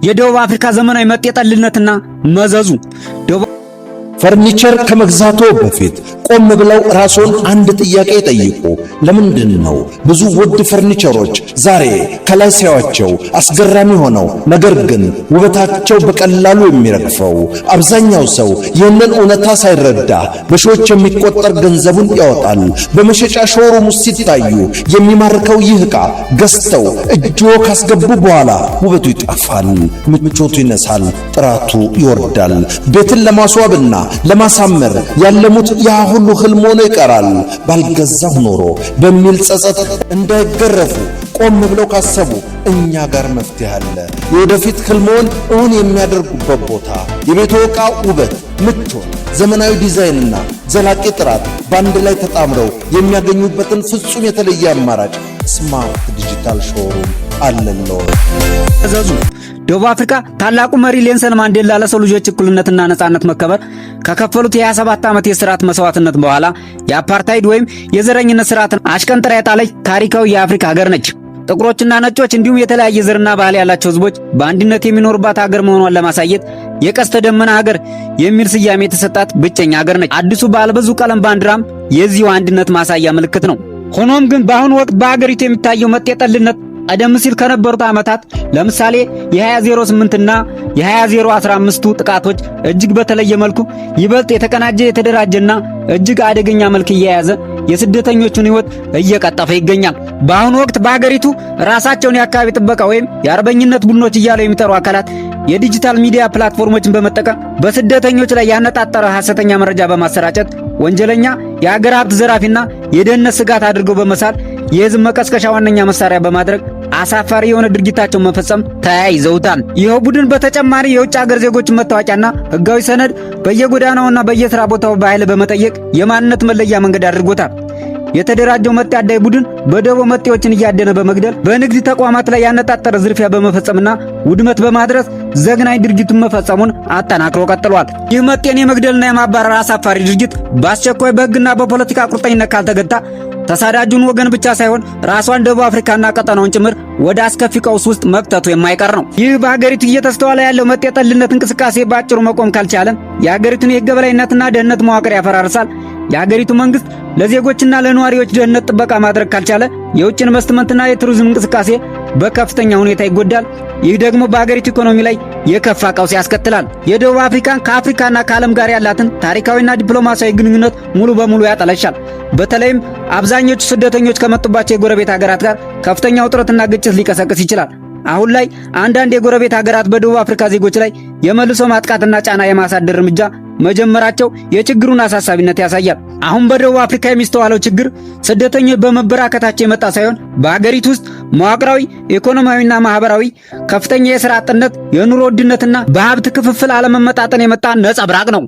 የደቡብ አፍሪካ ዘመናዊ መጤጠልነትና መዘዙ። ፈርኒቸር ከመግዛቶ በፊት ቆም ብለው ራስዎን አንድ ጥያቄ ጠይቁ። ለምንድን ነው ብዙ ውድ ፈርኒቸሮች ዛሬ ከላይ ሲያዩአቸው አስገራሚ ሆነው ነገር ግን ውበታቸው በቀላሉ የሚረግፈው? አብዛኛው ሰው ይህንን እውነታ ሳይረዳ በሺዎች የሚቆጠር ገንዘቡን ያወጣል። በመሸጫ ሾሩም ውስጥ ሲታዩ የሚማርከው ይህ ዕቃ ገዝተው እጅዎ ካስገቡ በኋላ ውበቱ ይጠፋል፣ ምቾቱ ይነሳል፣ ጥራቱ ይወርዳል። ቤትን ለማስዋብና ለማሳመር ያለሙት ያ ሁሉ ህልም ሆኖ ይቀራል። ባልገዛሁ ኖሮ በሚል ጸጸት እንዳይገረፉ ቆም ብለው ካሰቡ እኛ ጋር መፍትሄ አለ። የወደፊት ህልሞን እውን የሚያደርጉበት ቦታ የቤቶ ዕቃ ውበት፣ ምቾት፣ ዘመናዊ ዲዛይንና ዘላቂ ጥራት በአንድ ላይ ተጣምረው የሚያገኙበትን ፍጹም የተለየ አማራጭ ስማርት ዲጂታል ሾሩም አለለው። ደቡብ አፍሪካ ታላቁ መሪ ኔልሰን ማንዴላ ለሰው ልጆች እኩልነትና ነጻነት መከበር ከከፈሉት የ27 ዓመት የሥርዓት መስዋዕትነት በኋላ የአፓርታይድ ወይም የዘረኝነት ሥርዓትን አሽቀንጥራ የጣለች ታሪካዊ የአፍሪካ ሀገር ነች። ጥቁሮችና ነጮች እንዲሁም የተለያየ ዘርና ባህል ያላቸው ህዝቦች በአንድነት የሚኖሩባት ሀገር መሆኗን ለማሳየት የቀስተ ደመና ሀገር የሚል ስያሜ የተሰጣት ብቸኛ ሀገር ነች። አዲሱ ባለብዙ ቀለም ባንዲራም የዚሁ አንድነት ማሳያ ምልክት ነው። ሆኖም ግን በአሁኑ ወቅት በአገሪቱ የሚታየው መጤጠልነት ቀደም ሲል ከነበሩት ዓመታት ለምሳሌ የ2008 እና የ2015 ጥቃቶች እጅግ በተለየ መልኩ ይበልጥ የተቀናጀ የተደራጀና እጅግ አደገኛ መልክ እየያዘ የስደተኞቹን ህይወት እየቀጠፈ ይገኛል። በአሁኑ ወቅት በአገሪቱ ራሳቸውን የአካባቢ ጥበቃ ወይም የአርበኝነት ቡድኖች እያሉ የሚጠሩ አካላት የዲጂታል ሚዲያ ፕላትፎርሞችን በመጠቀም በስደተኞች ላይ ያነጣጠረ ሐሰተኛ መረጃ በማሰራጨት ወንጀለኛ፣ የአገር ሀብት ዘራፊና የደህንነት ስጋት አድርገው በመሳል የህዝብ መቀስቀሻ ዋነኛ መሳሪያ በማድረግ አሳፋሪ የሆነ ድርጊታቸውን መፈጸም ተያይዘውታል። ይኸው ቡድን በተጨማሪ የውጭ ሀገር ዜጎችን መታወቂያና ህጋዊ ሰነድ በየጎዳናውና በየሥራ ቦታው በኃይል በመጠየቅ የማንነት መለያ መንገድ አድርጎታል። የተደራጀው መጤ አዳይ ቡድን በደቦ መጤዎችን እያደነ በመግደል በንግድ ተቋማት ላይ ያነጣጠረ ዝርፊያ በመፈጸምና ውድመት በማድረስ ዘግናኝ ድርጊቱን መፈጸሙን አጠናክሮ ቀጥሏል። ይህ መጤን የመግደልና የማባረር አሳፋሪ ድርጊት በአስቸኳይ በህግና በፖለቲካ ቁርጠኝነት ካልተገታ ተሳዳጁን ወገን ብቻ ሳይሆን ራሷን ደቡብ አፍሪካና ቀጠናውን ጭምር ወደ አስከፊ ቀውስ ውስጥ መክተቱ የማይቀር ነው። ይህ በአገሪቱ እየተስተዋለ ያለው መጤጠልነት እንቅስቃሴ በአጭሩ መቆም ካልቻለ የአገሪቱን የህግ የበላይነትና ደህንነት መዋቅር ያፈራርሳል። የአገሪቱ መንግስት ለዜጎችና ለነዋሪዎች ደህንነት ጥበቃ ማድረግ ካልቻለ የውጭ ኢንቨስትመንትና የቱሪዝም እንቅስቃሴ በከፍተኛ ሁኔታ ይጎዳል። ይህ ደግሞ በአገሪቱ ኢኮኖሚ ላይ የከፋ ቀውስ ያስከትላል። የደቡብ አፍሪካን ከአፍሪካና ከዓለም ጋር ያላትን ታሪካዊና ዲፕሎማሲያዊ ግንኙነት ሙሉ በሙሉ ያጠለሻል። በተለይም አብዛኞቹ ስደተኞች ከመጡባቸው የጎረቤት ሀገራት ጋር ከፍተኛ ውጥረትና ግጭት ሊቀሰቅስ ይችላል። አሁን ላይ አንዳንድ የጎረቤት ሀገራት በደቡብ አፍሪካ ዜጎች ላይ የመልሶ ማጥቃትና ጫና የማሳደር እርምጃ መጀመራቸው የችግሩን አሳሳቢነት ያሳያል። አሁን በደቡብ አፍሪካ የሚስተዋለው ችግር ስደተኞች በመበራከታቸው የመጣ ሳይሆን በአገሪቱ ውስጥ መዋቅራዊ፣ ኢኮኖሚያዊና ማህበራዊ ከፍተኛ የሥራ አጥነት፣ የኑሮ ውድነትና በሀብት ክፍፍል አለመመጣጠን የመጣ ነጸብራቅ ነው።